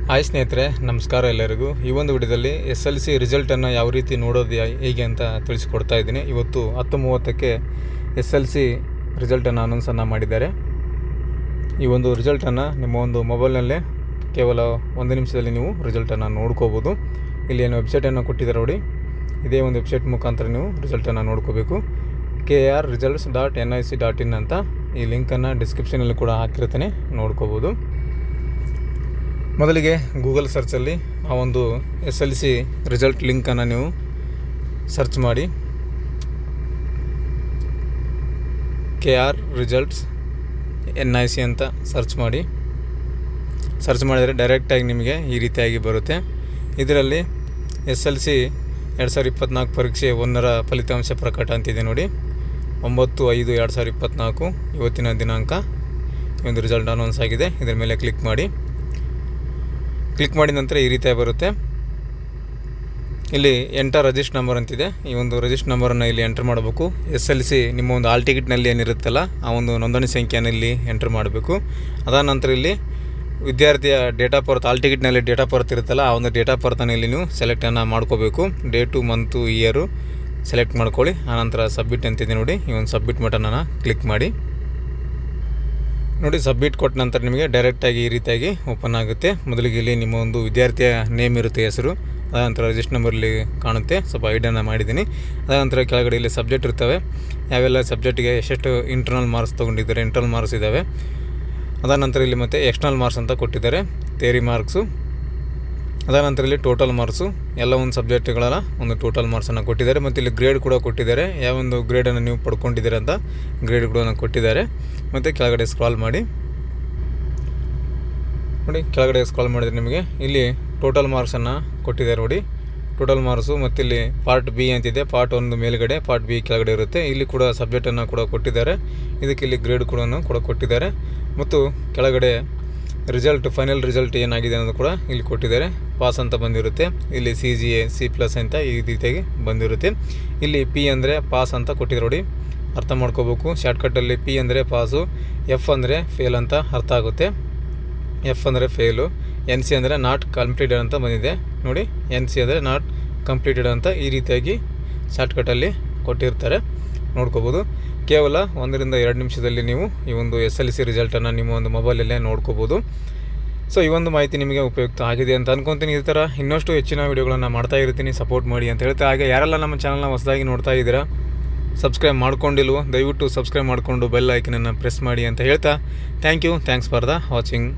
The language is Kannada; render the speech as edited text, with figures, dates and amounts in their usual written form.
ಹಾಯ್ ಸ್ನೇಹಿತರೆ, ನಮಸ್ಕಾರ ಎಲ್ಲರಿಗೂ. ಈ ಒಂದು ವಿಡಿಯೋದಲ್ಲಿ SLC ರಿಸಲ್ಟನ್ನು ಯಾವ ರೀತಿ ನೋಡೋದು ಹೇಗೆ ಅಂತ ತಿಳಿಸ್ಕೊಡ್ತಾ ಇದ್ದೀನಿ. ಇವತ್ತು 10:30ಕ್ಕೆ SLC ರಿಸಲ್ಟನ್ನು ಅನೌನ್ಸನ್ನು ಮಾಡಿದ್ದಾರೆ. ಈ ಒಂದು ರಿಸಲ್ಟನ್ನು ನಿಮ್ಮ ಒಂದು ಮೊಬೈಲ್ನಲ್ಲೇ ಕೇವಲ 1 ನಿಮಿಷದಲ್ಲಿ ನೀವು ರಿಸಲ್ಟನ್ನು ನೋಡ್ಕೋಬೋದು. ಇಲ್ಲಿ ಏನು ವೆಬ್ಸೈಟನ್ನು ಕೊಟ್ಟಿದ್ದಾರೆ ನೋಡಿ, ಇದೇ ಒಂದು ವೆಬ್ಸೈಟ್ ಮುಖಾಂತರ ನೀವು ರಿಸಲ್ಟನ್ನು ನೋಡ್ಕೋಬೇಕು. krresults.nic.in ಅಂತ ಈ ಲಿಂಕನ್ನು ಡಿಸ್ಕ್ರಿಪ್ಷನಲ್ಲಿ ಕೂಡ ಹಾಕಿರ್ತಾನೆ, ನೋಡ್ಕೋಬೋದು. ಮೊದಲಿಗೆ ಗೂಗಲ್ ಸರ್ಚಲ್ಲಿ ಆ ಒಂದು SLC ರಿಸಲ್ಟ್ ಲಿಂಕನ್ನು ನೀವು ಸರ್ಚ್ ಮಾಡಿ. krresults.nic ಅಂತ ಸರ್ಚ್ ಮಾಡಿ. ಸರ್ಚ್ ಮಾಡಿದರೆ ಡೈರೆಕ್ಟಾಗಿ ನಿಮಗೆ ಈ ರೀತಿಯಾಗಿ ಬರುತ್ತೆ. ಇದರಲ್ಲಿ SLC 2024 ಪರೀಕ್ಷೆ 1ರ ಫಲಿತಾಂಶ ಪ್ರಕಟ ಅಂತಿದೆ ನೋಡಿ. 9/5/2024 ಇವತ್ತಿನ ದಿನಾಂಕ ಈ ಒಂದು ರಿಸಲ್ಟ್ ಅನೌನ್ಸ್ ಆಗಿದೆ. ಇದರ ಮೇಲೆ ಕ್ಲಿಕ್ ಮಾಡಿ ನಂತರ ಈ ರೀತಿಯಾಗಿ ಬರುತ್ತೆ. ಇಲ್ಲಿ ಎಂಟರ್ ರಿಜಿಸ್ಟರ್ ನಂಬರ್ ಅಂತಿದೆ. ಈ ಒಂದು ರಿಜಿಸ್ಟರ್ ನಂಬರನ್ನು ಇಲ್ಲಿ ಎಂಟರ್ ಮಾಡಬೇಕು. SLC ನಿಮ್ಮ ಒಂದು ಹಾಲ್ ಟಿಕೆಟ್ನಲ್ಲಿ ಏನಿರುತ್ತಲ್ಲ ಆ ಒಂದು ನೋಂದಣಿ ಸಂಖ್ಯೆಯನ್ನು ಇಲ್ಲಿ ಎಂಟರ್ ಮಾಡಬೇಕು. ಅದಾದ ನಂತರ ಇಲ್ಲಿ ವಿದ್ಯಾರ್ಥಿಯ ಡೇಟ್ ಆಫ್ ಬರ್ತ್, ಹಾಲ್ ಟಿಕೆಟ್ನಲ್ಲಿ ಡೇಟ್ ಆಫ್ ಬರ್ತ್ ಇರುತ್ತಲ್ಲ ಆ ಒಂದು ಡೇಟ್ ಆಫ್ ಬರ್ತನ್ನು ಇಲ್ಲಿ ನೀವು ಸೆಲೆಕ್ಟನ್ನು ಮಾಡ್ಕೋಬೇಕು. ಡೇಟು, ಮಂತು, ಇಯರು ಸೆಲೆಕ್ಟ್ ಮಾಡ್ಕೊಳ್ಳಿ. ಆನಂತರ ಸಬ್ಮಿಟ್ ಅಂತಿದೆ ನೋಡಿ, ಈ ಒಂದು ಸಬ್ಮಿಟ್ ಬಟನನ್ನು ಕ್ಲಿಕ್ ಮಾಡಿ. ನೋಡಿ, ಸಬ್ಮಿಟ್ ಕೊಟ್ಟ ನಂತರ ನಿಮಗೆ ಡೈರೆಕ್ಟಾಗಿ ಈ ರೀತಿಯಾಗಿ ಓಪನ್ ಆಗುತ್ತೆ. ಮೊದಲಿಗೆ ಇಲ್ಲಿ ನಿಮ್ಮ ಒಂದು ವಿದ್ಯಾರ್ಥಿಯ ನೇಮ್ ಇರುತ್ತೆ, ಹೆಸರು. ಅದ ನಂತರ ರಿಜಿಸ್ಟರ್ ನಂಬರಲ್ಲಿ ಕಾಣುತ್ತೆ, ಸ್ವಲ್ಪ ಐಡಿಯನ್ನು ಮಾಡಿದ್ದೀನಿ. ಅದ ನಂತರ ಕೆಳಗಡೆ ಇಲ್ಲಿ ಸಬ್ಜೆಕ್ಟ್ ಇರ್ತವೆ, ಯಾವೆಲ್ಲ ಸಬ್ಜೆಕ್ಟಿಗೆ ಎಷ್ಟು ಇಂಟರ್ನಲ್ ಮಾರ್ಕ್ಸ್ ತೊಗೊಂಡಿದ್ದಾರೆ, ಇಂಟರ್ನಲ್ ಮಾರ್ಕ್ಸ್ ಇದ್ದಾವೆ. ಅದಾದ ನಂತರ ಇಲ್ಲಿ ಮತ್ತು ಎಕ್ಸ್ಟರ್ನಲ್ ಮಾರ್ಕ್ಸ್ ಅಂತ ಕೊಟ್ಟಿದ್ದಾರೆ, ಥಿಯರಿ ಮಾರ್ಕ್ಸು. ಅದಾದ ನಂತರ ಇಲ್ಲಿ ಟೋಟಲ್ ಮಾರ್ಕ್ಸು, ಎಲ್ಲ ಒಂದು ಸಬ್ಜೆಕ್ಟ್ಗಳ ಒಂದು ಟೋಟಲ್ ಮಾರ್ಕ್ಸನ್ನು ಕೊಟ್ಟಿದ್ದಾರೆ. ಮತ್ತು ಇಲ್ಲಿ ಗ್ರೇಡ್ ಕೂಡ ಕೊಟ್ಟಿದ್ದಾರೆ, ಯಾವೊಂದು ಗ್ರೇಡನ್ನು ನೀವು ಪಡ್ಕೊಂಡಿದ್ದೀರ ಅಂತ ಗ್ರೇಡ್ ಕೂಡ ಕೊಟ್ಟಿದ್ದಾರೆ. ಮತ್ತು ಕೆಳಗಡೆ ಸ್ಕ್ರಾಲ್ ಮಾಡಿ ನೋಡಿ, ಕೆಳಗಡೆ ಸ್ಕ್ರಾಲ್ ಮಾಡಿದರೆ ನಿಮಗೆ ಇಲ್ಲಿ ಟೋಟಲ್ ಮಾರ್ಕ್ಸನ್ನು ಕೊಟ್ಟಿದ್ದಾರೆ ನೋಡಿ, ಟೋಟಲ್ ಮಾರ್ಕ್ಸು. ಮತ್ತು ಇಲ್ಲಿ ಪಾರ್ಟ್ ಬಿ ಅಂತಿದೆ, ಪಾರ್ಟ್ 1 ಮೇಲ್ಗಡೆ, ಪಾರ್ಟ್ ಬಿ ಕೆಳಗಡೆ ಇರುತ್ತೆ. ಇಲ್ಲಿ ಕೂಡ ಸಬ್ಜೆಕ್ಟನ್ನು ಕೂಡ ಕೊಟ್ಟಿದ್ದಾರೆ. ಇದಕ್ಕೆ ಇಲ್ಲಿ ಗ್ರೇಡ್ ಕೂಡ ಕೊಟ್ಟಿದ್ದಾರೆ. ಮತ್ತು ಕೆಳಗಡೆ ರಿಸಲ್ಟ್, ಫೈನಲ್ ರಿಸಲ್ಟ್ ಏನಾಗಿದೆ ಅನ್ನೋದು ಕೂಡ ಇಲ್ಲಿ ಕೊಟ್ಟಿದ್ದಾರೆ. ಪಾಸ್ ಅಂತ ಬಂದಿರುತ್ತೆ, ಇಲ್ಲಿ CGA C+ ಅಂತ ಈ ರೀತಿಯಾಗಿ ಬಂದಿರುತ್ತೆ. ಇಲ್ಲಿ P ಅಂದರೆ ಪಾಸ್ ಅಂತ ಕೊಟ್ಟಿದ್ದಾರೆ ನೋಡಿ, ಅರ್ಥ ಮಾಡ್ಕೋಬೇಕು. ಶಾರ್ಟ್ಕಟ್ಟಲ್ಲಿ P ಅಂದರೆ ಪಾಸು, F ಅಂದರೆ ಫೇಲ್ ಅಂತ ಅರ್ಥ ಆಗುತ್ತೆ. F ಅಂದರೆ ಫೇಲು, NC ಅಂದರೆ ನಾಟ್ ಕಂಪ್ಲೀಟೆಡ್ ಅಂತ ಬಂದಿದೆ ನೋಡಿ. NC ಅಂದರೆ ನಾಟ್ ಕಂಪ್ಲೀಟೆಡ್ ಅಂತ ಈ ರೀತಿಯಾಗಿ ಶಾರ್ಟ್ಕಟ್ಟಲ್ಲಿ ಕೊಟ್ಟಿರ್ತಾರೆ, ನೋಡ್ಕೋಬೋದು. ಕೇವಲ 1 ರಿಂದ 2 ನಿಮಿಷದಲ್ಲಿ ನೀವು ಈ ಒಂದು SLC ರಿಸಲ್ಟನ್ನು ನಿಮ್ಮ ಒಂದು ಮೊಬೈಲಲ್ಲೇ ನೋಡ್ಕೋಬೋದು. ಸೊ ಈ ಒಂದು ಮಾಹಿತಿ ನಿಮಗೆ ಉಪಯುಕ್ತ ಆಗಿದೆ ಅಂತ ಅಂದ್ಕೊತೀನಿ. ಈ ಥರ ಇನ್ನಷ್ಟು ಹೆಚ್ಚಿನ ವೀಡಿಯೋಗಳನ್ನು ಮಾಡ್ತಾ ಇರ್ತೀನಿ, ಸಪೋರ್ಟ್ ಮಾಡಿ ಅಂತ ಹೇಳ್ತಾ. ಹಾಗೆ ಯಾರೆಲ್ಲ ನಮ್ಮ ಚಾನಲ್ನ ಹೊಸದಾಗಿ ನೋಡ್ತಾ ಇದ್ದೀರಾ, ಸಬ್ಸ್ಕ್ರೈಬ್ ಮಾಡ್ಕೊಂಡಿಲ್ವೋ ದಯವಿಟ್ಟು ಸಬ್ಸ್ಕ್ರೈಬ್ ಮಾಡಿಕೊಂಡು ಬೆಲ್ ಐಕನನ್ನು ಪ್ರೆಸ್ ಮಾಡಿ ಅಂತ ಹೇಳ್ತಾ, ಥ್ಯಾಂಕ್ಸ್ ಫಾರ್ ದ ವಾಚಿಂಗ್.